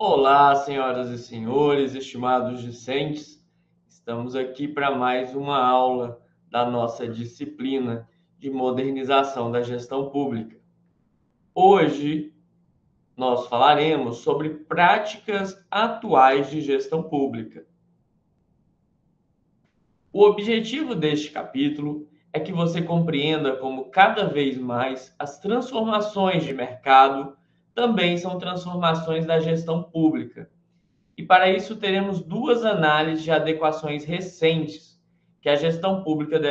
Olá, senhoras e senhores, estimados discentes. Estamos aqui para mais uma aula da nossa disciplina de modernização da gestão pública. Hoje nós falaremos sobre práticas atuais de gestão pública. O objetivo deste capítulo é que você compreenda como cada vez mais as transformações de mercado também são transformações da gestão pública. E para isso teremos duas análises de adequações recentes que a gestão pública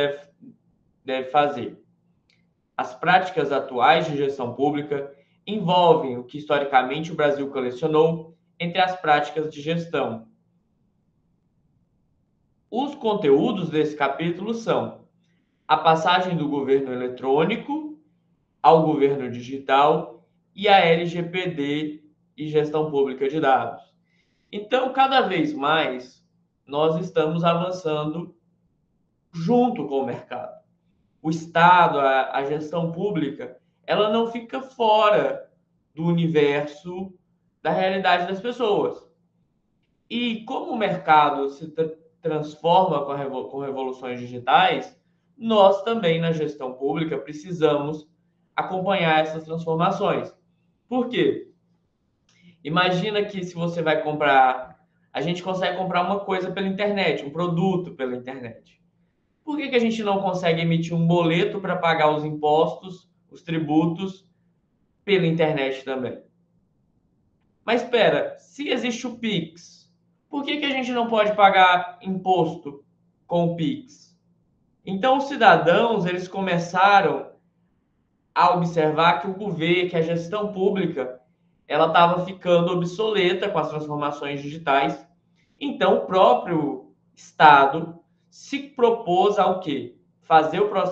deve fazer. As práticas atuais de gestão pública envolvem o que historicamente o Brasil colecionou entre as práticas de gestão. Os conteúdos desse capítulo são a passagem do governo eletrônico ao governo digital e a LGPD e gestão pública de dados. Então, cada vez mais, nós estamos avançando junto com o mercado. O Estado, a gestão pública, ela não fica fora do universo da realidade das pessoas. E como o mercado se transforma com revoluções digitais, nós também, na gestão pública, precisamos acompanhar essas transformações. Por quê? Imagina que se você vai comprar, a gente consegue comprar uma coisa pela internet, um produto pela internet. Por que a gente não consegue emitir um boleto para pagar os impostos, os tributos, pela internet também? Mas espera, se existe o Pix, por que a gente não pode pagar imposto com o Pix? Então, os cidadãos, eles começaram a observar que o governo, que a gestão pública, ela estava ficando obsoleta com as transformações digitais. Então, o próprio Estado se propôs ao quê?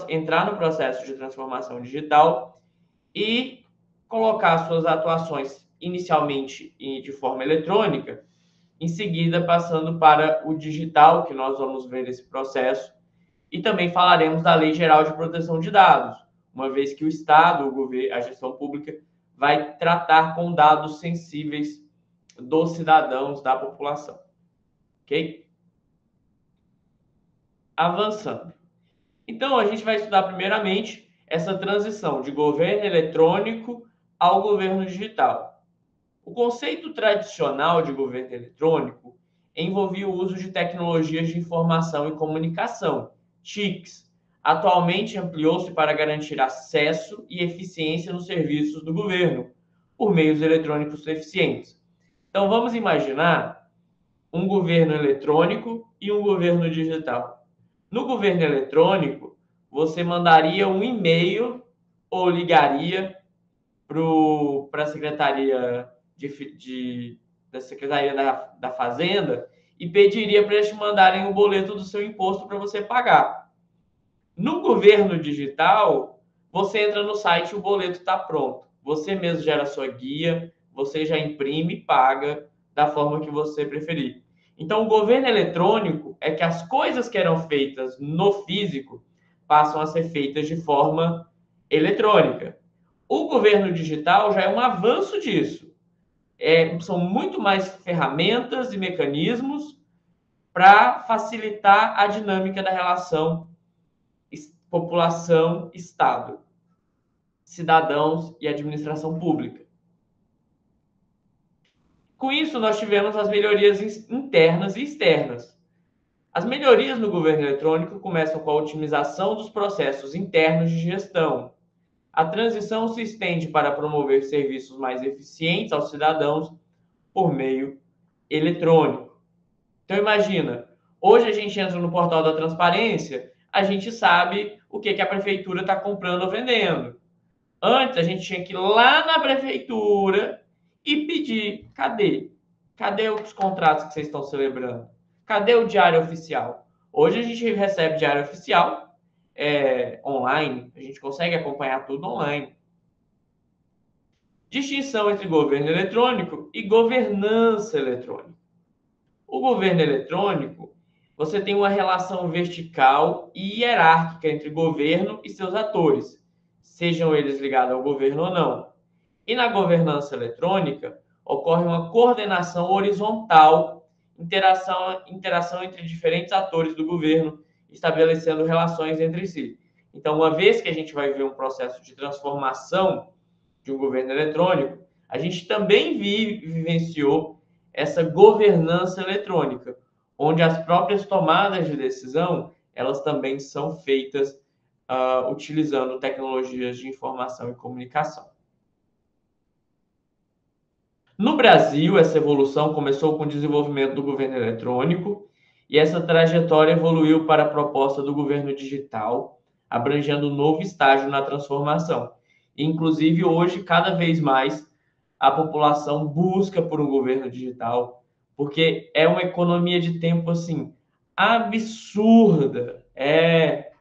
Entrar no processo de transformação digital e colocar suas atuações inicialmente de forma eletrônica, em seguida passando para o digital, que nós vamos ver esse processo, e também falaremos da Lei Geral de Proteção de Dados, uma vez que o Estado, o governo, a gestão pública, vai tratar com dados sensíveis dos cidadãos, da população. Ok? Avançando. Então, a gente vai estudar primeiramente essa transição de governo eletrônico ao governo digital. O conceito tradicional de governo eletrônico envolvia o uso de tecnologias de informação e comunicação, TICs. Atualmente ampliou-se para garantir acesso e eficiência nos serviços do governo, por meios eletrônicos eficientes. Então, vamos imaginar um governo eletrônico e um governo digital. No governo eletrônico, você mandaria um e-mail ou ligaria para a Secretaria da Secretaria da Fazenda e pediria para eles te mandarem o boleto do seu imposto para você pagar. No governo digital, você entra no site e o boleto está pronto. Você mesmo gera a sua guia, você já imprime e paga da forma que você preferir. Então, o governo eletrônico é que as coisas que eram feitas no físico passam a ser feitas de forma eletrônica. O governo digital já é um avanço disso. São muito mais ferramentas e mecanismos para facilitar a dinâmica da relação população-Estado, cidadãos e administração pública. Com isso, nós tivemos as melhorias internas e externas. As melhorias no governo eletrônico começam com a otimização dos processos internos de gestão. A transição se estende para promover serviços mais eficientes aos cidadãos por meio eletrônico. Então, imagina, hoje a gente entra no portal da transparência, a gente sabe o que a prefeitura está comprando ou vendendo. Antes, a gente tinha que ir lá na prefeitura e pedir, cadê? Cadê os contratos que vocês estão celebrando? Cadê o diário oficial? Hoje a gente recebe diário oficial online, a gente consegue acompanhar tudo online. Distinção entre governo eletrônico e governança eletrônica. O governo eletrônico, você tem uma relação vertical e hierárquica entre governo e seus atores, sejam eles ligados ao governo ou não. E na governança eletrônica, ocorre uma coordenação horizontal, interação entre diferentes atores do governo, estabelecendo relações entre si. Então, uma vez que a gente vai ver um processo de transformação de um governo eletrônico, a gente também vivenciou essa governança eletrônica, onde as próprias tomadas de decisão, elas também são feitas utilizando tecnologias de informação e comunicação. No Brasil, essa evolução começou com o desenvolvimento do governo eletrônico e essa trajetória evoluiu para a proposta do governo digital, abrangendo um novo estágio na transformação. Inclusive, hoje, cada vez mais, a população busca por um governo digital, porque é uma economia de tempo, assim, absurda. É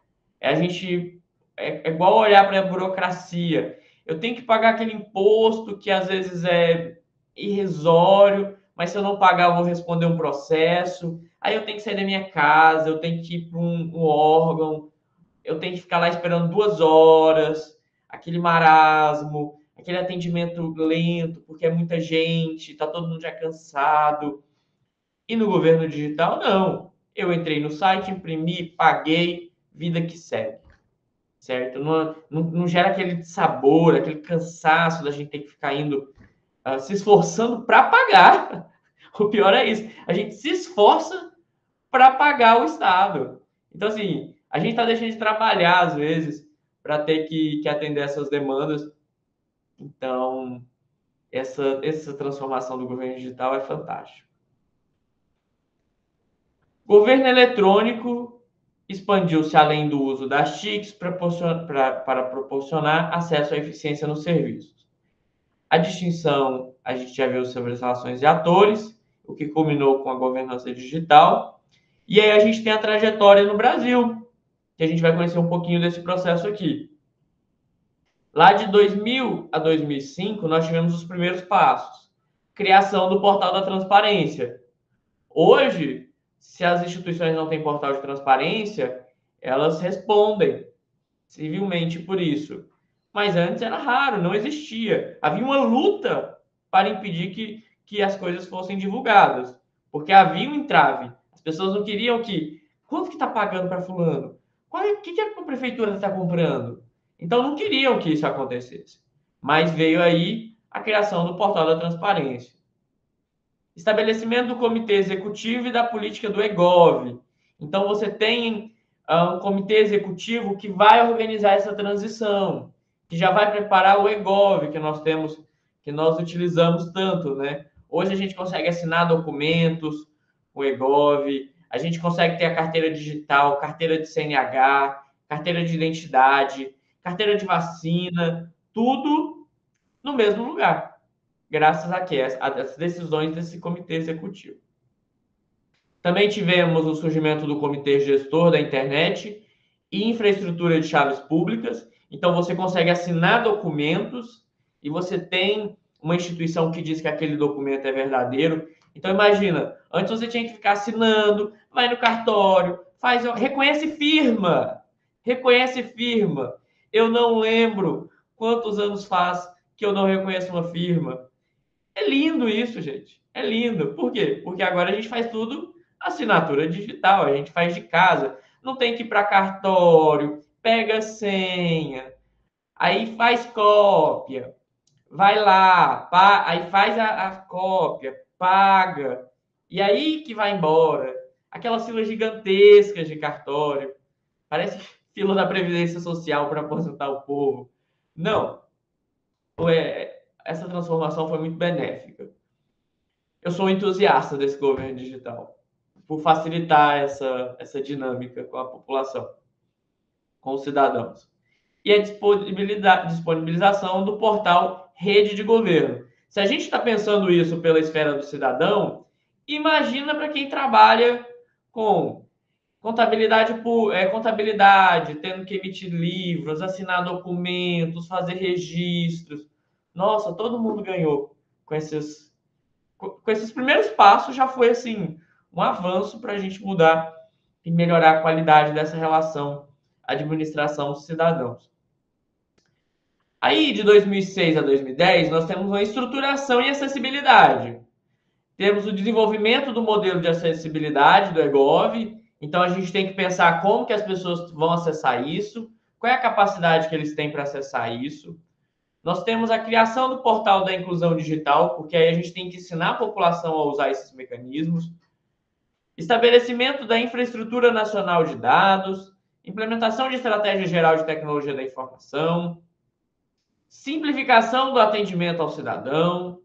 igual olhar para a burocracia. Eu tenho que pagar aquele imposto que às vezes é irrisório, mas se eu não pagar, eu vou responder um processo. Aí eu tenho que sair da minha casa, eu tenho que ir para um órgão, eu tenho que ficar lá esperando 2 horas, aquele marasmo, aquele atendimento lento, porque é muita gente, está todo mundo já cansado. E no governo digital, não. Eu entrei no site, imprimi, paguei, vida que segue. Certo? Não gera aquele sabor, aquele cansaço da gente ter que ficar indo, se esforçando para pagar. O pior é isso. A gente se esforça para pagar o Estado. Então, assim, a gente está deixando de trabalhar, às vezes, para ter que atender essas demandas. Então, essa transformação do governo digital é fantástica. Governo eletrônico expandiu-se além do uso das TICs para proporcionar acesso à eficiência nos serviços. A distinção, a gente já viu sobre as relações de atores, o que culminou com a governança digital. E aí a gente tem a trajetória no Brasil, que a gente vai conhecer um pouquinho desse processo aqui. Lá de 2000 a 2005, nós tivemos os primeiros passos. Criação do Portal da Transparência. Hoje, se as instituições não têm portal de transparência, elas respondem civilmente por isso. Mas antes era raro, não existia. Havia uma luta para impedir que as coisas fossem divulgadas, porque havia um entrave. As pessoas não queriam que... Quanto que está pagando para fulano? O que a prefeitura está comprando? Então, não queriam que isso acontecesse. Mas veio aí a criação do Portal da Transparência. Estabelecimento do Comitê Executivo e da política do EGOV. Então, você tem um comitê executivo que vai organizar essa transição, que já vai preparar o EGOV que nós temos, que nós utilizamos tanto, né? Hoje a gente consegue assinar documentos com o EGOV, a gente consegue ter a carteira digital, carteira de CNH, carteira de identidade, carteira de vacina, tudo no mesmo lugar, graças às decisões desse comitê executivo. Também tivemos o surgimento do Comitê Gestor da Internet e Infraestrutura de Chaves Públicas. Então, você consegue assinar documentos e você tem uma instituição que diz que aquele documento é verdadeiro. Então, imagina, antes você tinha que ficar assinando, vai no cartório, reconhece firma. Reconhece firma. Eu não lembro quantos anos faz que eu não reconheço uma firma. É lindo isso, gente. É lindo. Por quê? Porque agora a gente faz tudo assinatura digital, a gente faz de casa. Não tem que ir para cartório, pega senha, aí faz cópia, vai lá, aí faz a cópia, paga, e aí que vai embora. Aquelas filas gigantescas de cartório. Parece fila da Previdência Social para aposentar o povo. Não. Essa transformação foi muito benéfica. Eu sou um entusiasta desse governo digital, por facilitar essa dinâmica com a população, com os cidadãos. E a disponibilização do portal Rede de Governo. Se a gente está pensando isso pela esfera do cidadão, imagina para quem trabalha com contabilidade, tendo que emitir livros, assinar documentos, fazer registros. Nossa, todo mundo ganhou com esses primeiros passos. Já foi assim um avanço para a gente mudar e melhorar a qualidade dessa relação administração-cidadãos. Aí, de 2006 a 2010, nós temos uma estruturação e acessibilidade. Temos o desenvolvimento do modelo de acessibilidade do eGov. Então, a gente tem que pensar como que as pessoas vão acessar isso, qual é a capacidade que eles têm para acessar isso. Nós temos a criação do portal da inclusão digital, porque aí a gente tem que ensinar a população a usar esses mecanismos. Estabelecimento da infraestrutura nacional de dados, implementação de estratégia geral de tecnologia da informação, simplificação do atendimento ao cidadão,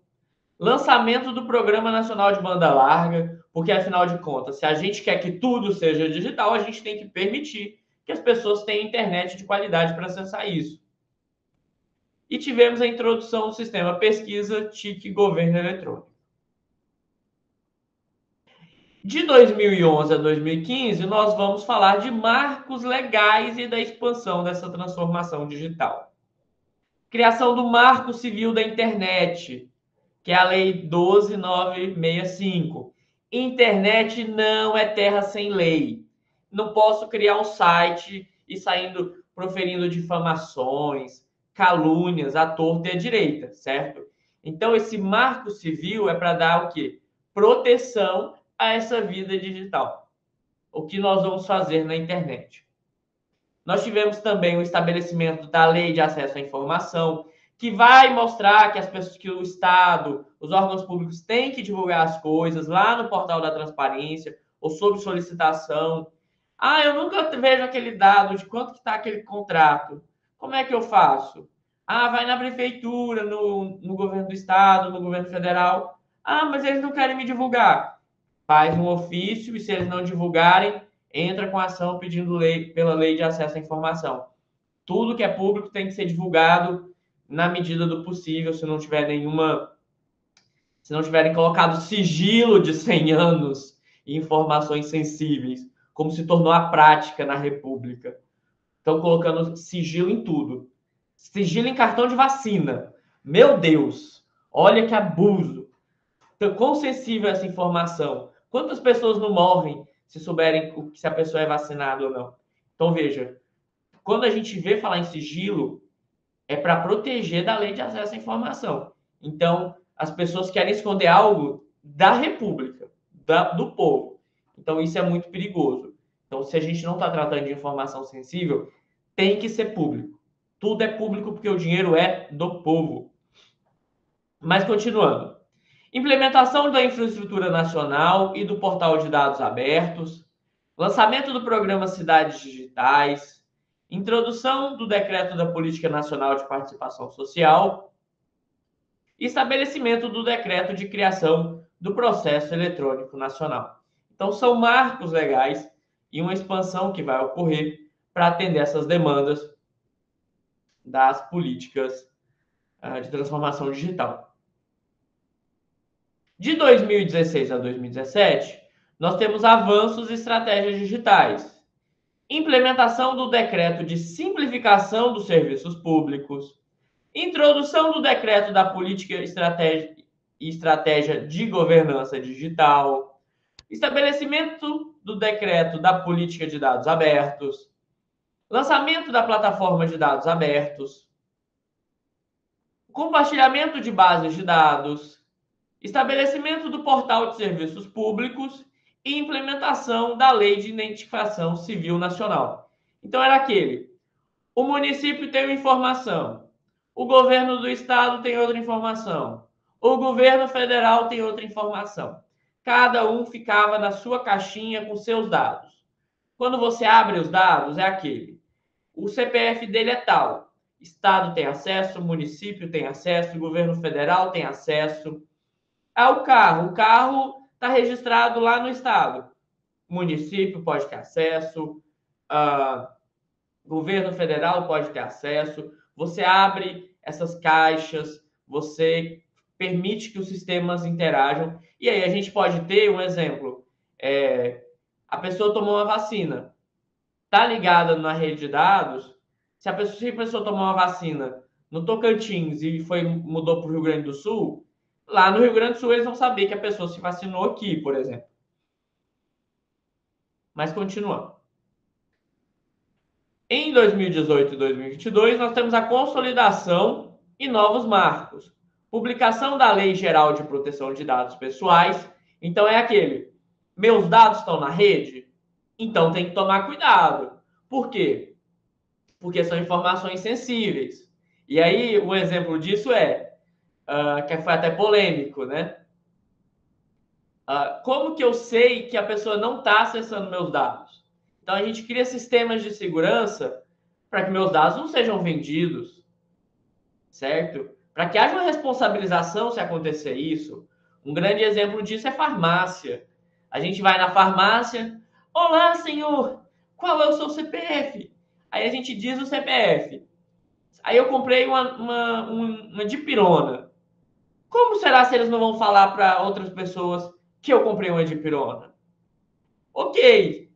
lançamento do Programa Nacional de Banda Larga, porque afinal de contas, se a gente quer que tudo seja digital, a gente tem que permitir que as pessoas tenham internet de qualidade para acessar isso. E tivemos a introdução do sistema pesquisa, TIC e governo eletrônico. De 2011 a 2015, nós vamos falar de marcos legais e da expansão dessa transformação digital. Criação do Marco Civil da Internet, que é a Lei 12.965. Internet não é terra sem lei. Não posso criar um site e proferindo difamações, calúnias à torta e à direita, certo? Então, esse marco civil é para dar o quê? Proteção a essa vida digital. O que nós vamos fazer na internet. Nós tivemos também o estabelecimento da Lei de Acesso à Informação, que vai mostrar que as pessoas, que o Estado, os órgãos públicos têm que divulgar as coisas lá no portal da transparência ou sob solicitação. Ah, eu nunca vejo aquele dado de quanto que está aquele contrato. Como é que eu faço? Ah, vai na prefeitura, no governo do Estado, no governo federal. Ah, mas eles não querem me divulgar. Faz um ofício e se eles não divulgarem, entra com ação pedindo pela lei de acesso à informação. Tudo que é público tem que ser divulgado na medida do possível, se não tiverem colocado sigilo de 100 anos e informações sensíveis, como se tornou a prática na República. Estão colocando sigilo em tudo. Sigilo em cartão de vacina. Meu Deus, olha que abuso. Então, quão sensível é essa informação? Quantas pessoas não morrem se souberem se a pessoa é vacinada ou não? Então, veja, quando a gente vê falar em sigilo, é para proteger da lei de acesso à informação. Então, as pessoas querem esconder algo da República, do povo. Então, isso é muito perigoso. Então, se a gente não está tratando de informação sensível, tem que ser público. Tudo é público porque o dinheiro é do povo. Mas, continuando. Implementação da infraestrutura nacional e do portal de dados abertos, lançamento do programa Cidades Digitais, introdução do decreto da Política Nacional de Participação Social, estabelecimento do decreto de criação do Processo Eletrônico Nacional. Então, são marcos legais e uma expansão que vai ocorrer para atender essas demandas das políticas de transformação digital. De 2016 a 2017, nós temos avanços e estratégias digitais, implementação do decreto de simplificação dos serviços públicos, introdução do decreto da política e estratégia de governança digital, estabelecimento do decreto da política de dados abertos, lançamento da plataforma de dados abertos, compartilhamento de bases de dados, estabelecimento do portal de serviços públicos e implementação da Lei de Identificação Civil Nacional. Então, era aquele: o município tem uma informação, o governo do estado tem outra informação, o governo federal tem outra informação. Cada um ficava na sua caixinha com seus dados. Quando você abre os dados, é aquele: o CPF dele é tal, estado tem acesso, o município tem acesso, o governo federal tem acesso. O carro está registrado lá no estado. O município pode ter acesso, governo federal pode ter acesso. Você abre essas caixas, você permite que os sistemas interajam. E aí a gente pode ter um exemplo. A pessoa tomou uma vacina. Está ligada na rede de dados. Se a pessoa tomou uma vacina no Tocantins e mudou para o Rio Grande do Sul, lá no Rio Grande do Sul, eles vão saber que a pessoa se vacinou aqui, por exemplo. Mas continuando. Em 2018 e 2022, nós temos a consolidação e novos marcos. Publicação da Lei Geral de Proteção de Dados Pessoais. Então, é aquele: meus dados estão na rede? Então, tem que tomar cuidado. Por quê? Porque são informações sensíveis. E aí, um exemplo disso que foi até polêmico, né? Como que eu sei que a pessoa não está acessando meus dados? Então, a gente cria sistemas de segurança para que meus dados não sejam vendidos, certo? Para que haja uma responsabilização se acontecer isso. Um grande exemplo disso é farmácia. A gente vai na farmácia: olá, senhor, qual é o seu CPF? Aí a gente diz o CPF. Aí eu comprei uma dipirona. Como será se eles não vão falar para outras pessoas que eu comprei uma dipirona? Ok.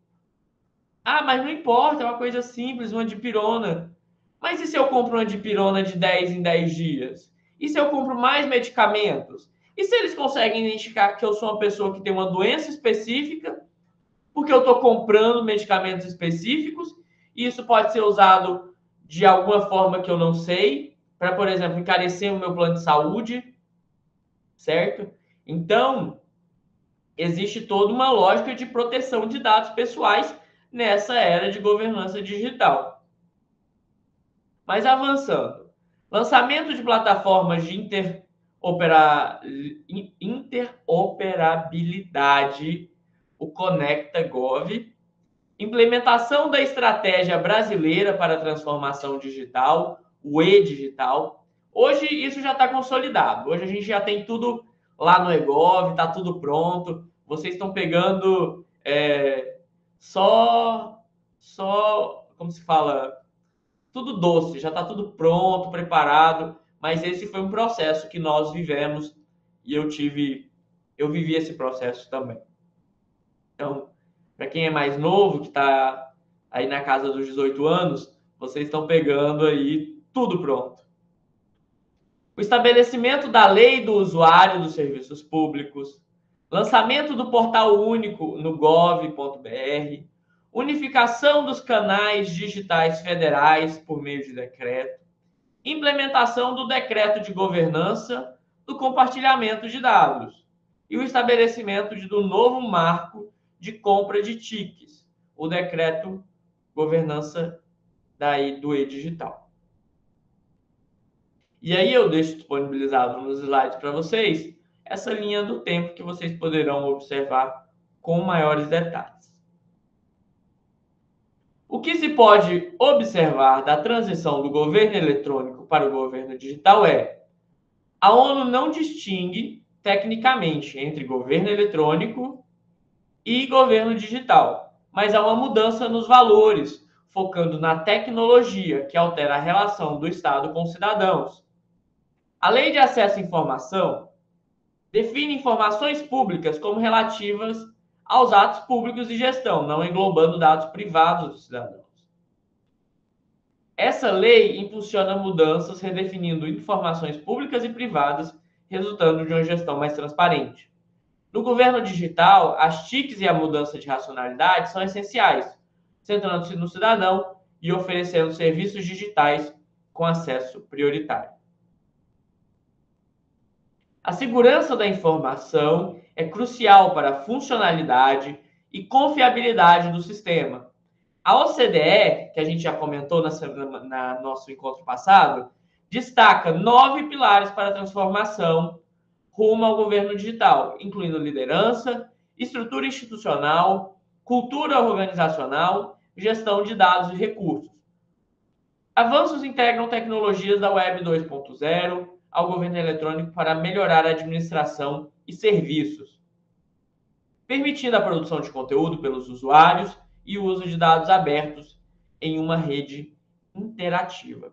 Ah, mas não importa, é uma coisa simples, uma dipirona. Mas e se eu compro uma dipirona de 10 em 10 dias? E se eu compro mais medicamentos? E se eles conseguem identificar que eu sou uma pessoa que tem uma doença específica, porque eu estou comprando medicamentos específicos, e isso pode ser usado de alguma forma que eu não sei, para, por exemplo, encarecer o meu plano de saúde, certo? Então, existe toda uma lógica de proteção de dados pessoais nessa era de governança digital. Mas avançando, lançamento de plataformas de interoperabilidade, o Conecta.gov, implementação da estratégia brasileira para a transformação digital, o e-digital. Hoje isso já está consolidado. Hoje a gente já tem tudo lá no eGov, está tudo pronto. Vocês estão pegando como se fala, tudo doce, já está tudo pronto, preparado. Mas esse foi um processo que nós vivemos e eu vivi esse processo também. Então, para quem é mais novo, que está aí na casa dos 18 anos, vocês estão pegando aí tudo pronto. O estabelecimento da lei do usuário dos serviços públicos, lançamento do portal único no gov.br, unificação dos canais digitais federais por meio de decreto, implementação do decreto de governança do compartilhamento de dados e o estabelecimento do novo marco de compra de TICs, o decreto governança do e-digital. E aí eu deixo disponibilizado nos slides para vocês essa linha do tempo que vocês poderão observar com maiores detalhes. O que se pode observar da transição do governo eletrônico para o governo digital é: a ONU não distingue tecnicamente entre governo eletrônico e governo digital, mas há uma mudança nos valores, focando na tecnologia, que altera a relação do Estado com os cidadãos. A Lei de Acesso à Informação define informações públicas como relativas aos atos públicos de gestão, não englobando dados privados dos cidadãos. Essa lei impulsiona mudanças, redefinindo informações públicas e privadas, resultando de uma gestão mais transparente. No governo digital, as TICs e a mudança de racionalidade são essenciais, centrando-se no cidadão e oferecendo serviços digitais com acesso prioritário. A segurança da informação é crucial para a funcionalidade e confiabilidade do sistema. A OCDE, que a gente já comentou na nosso encontro passado, destaca 9 pilares para a transformação rumo ao governo digital, incluindo liderança, estrutura institucional, cultura organizacional, gestão de dados e recursos. Avanços integram tecnologias da Web 2.0 ao governo eletrônico para melhorar a administração e serviços, permitindo a produção de conteúdo pelos usuários e o uso de dados abertos em uma rede interativa.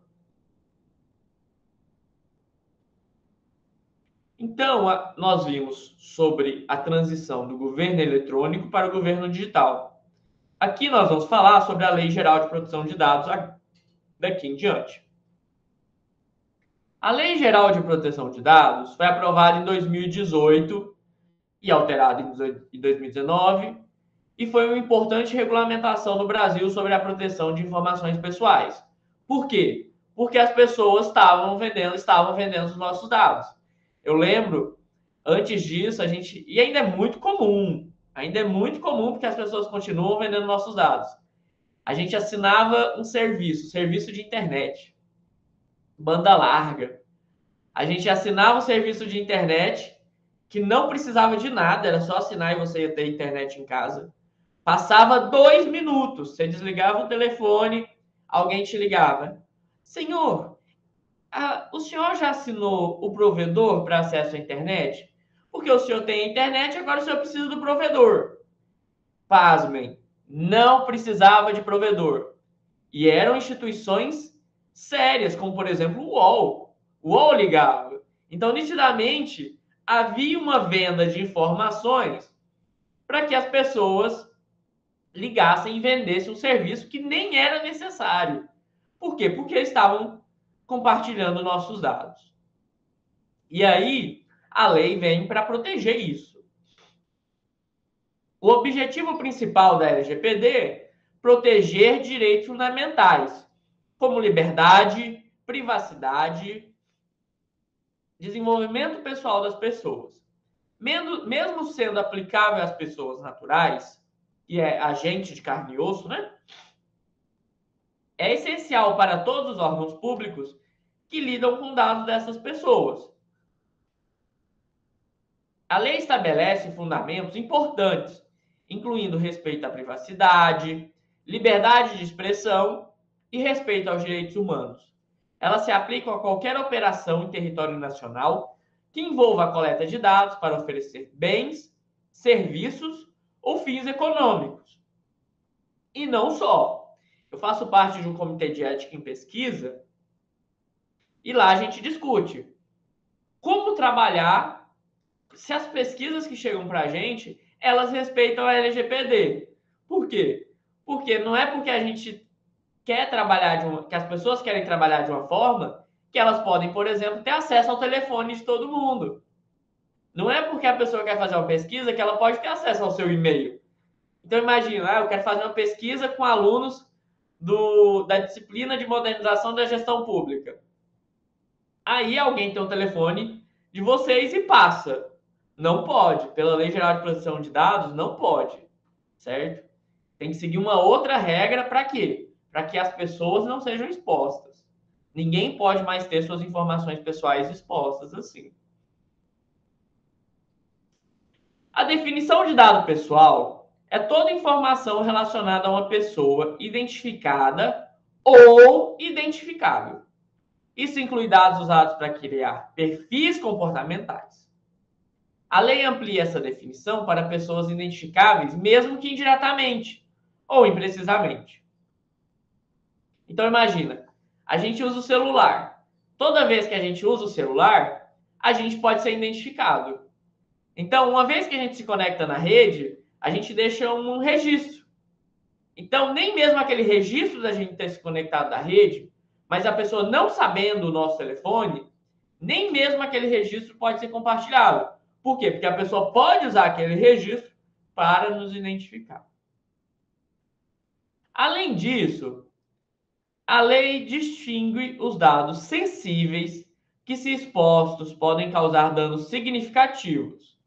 Então, nós vimos sobre a transição do governo eletrônico para o governo digital. Aqui nós vamos falar sobre a Lei Geral de Proteção de Dados daqui em diante. A Lei Geral de Proteção de Dados foi aprovada em 2018 e alterada em 2019 e foi uma importante regulamentação no Brasil sobre a proteção de informações pessoais. Por quê? Porque as pessoas estavam vendendo os nossos dados. Eu lembro, antes disso, e ainda é muito comum porque as pessoas continuam vendendo nossos dados. A gente assinava um serviço de internet, banda larga. A gente assinava um serviço de internet que não precisava de nada, era só assinar e você ia ter internet em casa. Passava 2 minutos, você desligava o telefone, alguém te ligava. Senhor, o senhor já assinou o provedor para acesso à internet? Porque o senhor tem a internet, agora o senhor precisa do provedor. Pasmem, não precisava de provedor. E eram instituições sérias, como por exemplo o UOL. O UOL ligava. Então, nitidamente, havia uma venda de informações para que as pessoas ligassem e vendessem um serviço que nem era necessário. Por quê? Porque estavam compartilhando nossos dados. E aí, a lei vem para proteger isso. O objetivo principal da LGPD é proteger direitos fundamentais, como liberdade, privacidade, desenvolvimento pessoal das pessoas. Mesmo sendo aplicável às pessoas naturais, que é agente de carne e osso, né? É essencial para todos os órgãos públicos que lidam com dados dessas pessoas. A lei estabelece fundamentos importantes, incluindo respeito à privacidade, liberdade de expressão e respeito aos direitos humanos. Elas se aplicam a qualquer operação em território nacional que envolva a coleta de dados para oferecer bens, serviços ou fins econômicos. E não só. Eu faço parte de um comitê de ética em pesquisa e lá a gente discute como trabalhar se as pesquisas que chegam para a gente, elas respeitam a LGPD. Por quê? Porque não é porque a gente quer trabalhar que as pessoas querem trabalhar de uma forma que elas podem, por exemplo, ter acesso ao telefone de todo mundo. Não é porque a pessoa quer fazer uma pesquisa que ela pode ter acesso ao seu e-mail. Então imagina, eu quero fazer uma pesquisa com alunos da disciplina de modernização da gestão pública. Aí alguém tem o telefone de vocês e passa. Não pode. Pela Lei Geral de Proteção de Dados, não pode. Certo? Tem que seguir uma outra regra para quê? Para que as pessoas não sejam expostas. Ninguém pode mais ter suas informações pessoais expostas assim. A definição de dado pessoal é toda informação relacionada a uma pessoa identificada ou identificável. Isso inclui dados usados para criar perfis comportamentais. A lei amplia essa definição para pessoas identificáveis, mesmo que indiretamente ou imprecisamente. Então, imagina, a gente usa o celular. Toda vez que a gente usa o celular, a gente pode ser identificado. Então, uma vez que a gente se conecta na rede, a gente deixa um registro. Então, nem mesmo aquele registro da gente ter se conectado na rede, mas a pessoa não sabendo o nosso telefone, nem mesmo aquele registro pode ser compartilhado. Por quê? Porque a pessoa pode usar aquele registro para nos identificar. Além disso, a lei distingue os dados sensíveis que, se expostos, podem causar danos significativos.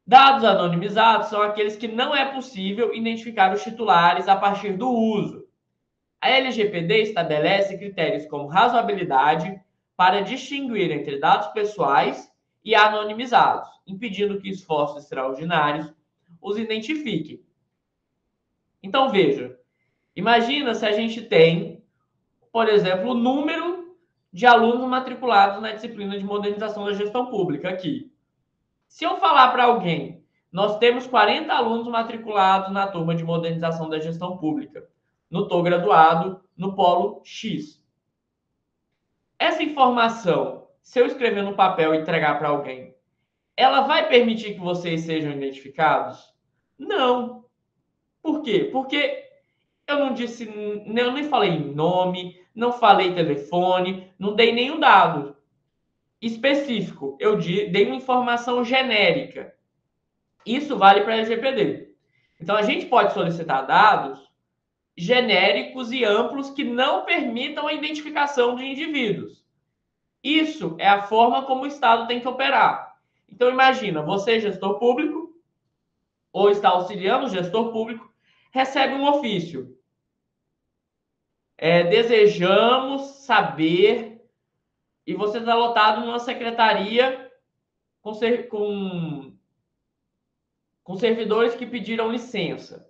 Dados anonimizados são aqueles que não é possível identificar os titulares a partir do uso. A LGPD estabelece critérios como razoabilidade para distinguir entre dados pessoais e anonimizados, impedindo que esforços extraordinários os identifiquem. Então, veja, imagina se a gente tem, por exemplo, o número de alunos matriculados na disciplina de modernização da gestão pública aqui. Se eu falar para alguém, nós temos 40 alunos matriculados na turma de modernização da gestão pública, no Tô Graduado, no Polo X. Essa informação, se eu escrever no papel e entregar para alguém, ela vai permitir que vocês sejam identificados? Não. Por quê? Porque eu não disse, eu nem falei nome, não falei telefone, não dei nenhum dado específico. Eu dei uma informação genérica. Isso vale para a LGPD. Então, a gente pode solicitar dados genéricos e amplos que não permitam a identificação de indivíduos. Isso é a forma como o Estado tem que operar. Então, imagina, você, gestor público, ou está auxiliando o gestor público, recebe um ofício. Desejamos saber, e você está lotado numa secretaria com servidores que pediram licença.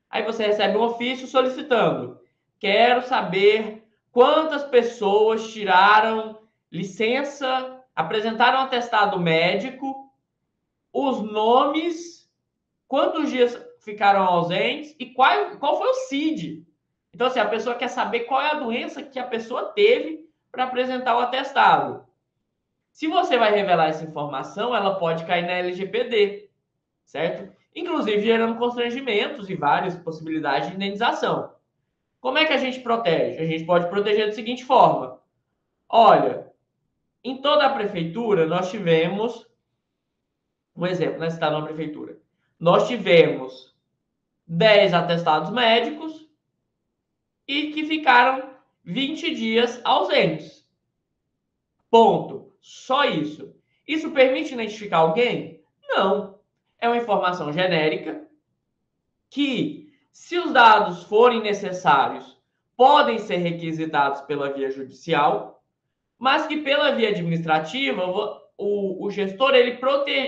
Aí você recebe um ofício solicitando: quero saber quantas pessoas tiraram licença, apresentaram atestado médico, os nomes, quantos dias ficaram ausentes e qual foi o CID. Então, assim, a pessoa quer saber qual é a doença que a pessoa teve para apresentar o atestado. Se você vai revelar essa informação, ela pode cair na LGPD, certo? Inclusive gerando constrangimentos e várias possibilidades de indenização. Como é que a gente protege? A gente pode proteger da seguinte forma: olha, em toda a prefeitura nós tivemos um exemplo, né? Está numa prefeitura. Nós tivemos 10 atestados médicos e que ficaram 20 dias ausentes. Ponto. Só isso. Isso permite identificar alguém? Não. É uma informação genérica que, se os dados forem necessários, podem ser requisitados pela via judicial, mas que pela via administrativa o gestor ele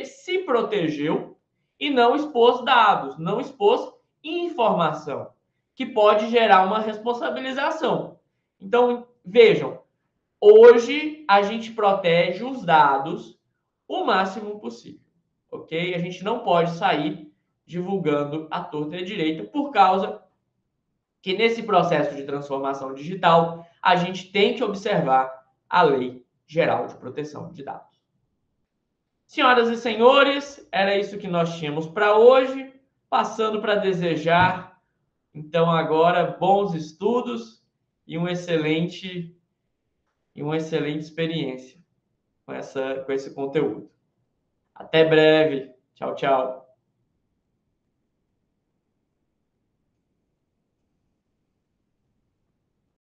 se protegeu e não expôs dados, não expôs informação, que pode gerar uma responsabilização. Então, vejam, hoje a gente protege os dados o máximo possível, ok? A gente não pode sair divulgando à torta e à direita, por causa que nesse processo de transformação digital a gente tem que observar a Lei Geral de Proteção de Dados. Senhoras e senhores, era isso que nós tínhamos para hoje, passando para desejar, então, agora bons estudos e uma excelente experiência com esse conteúdo. Até breve. Tchau, tchau.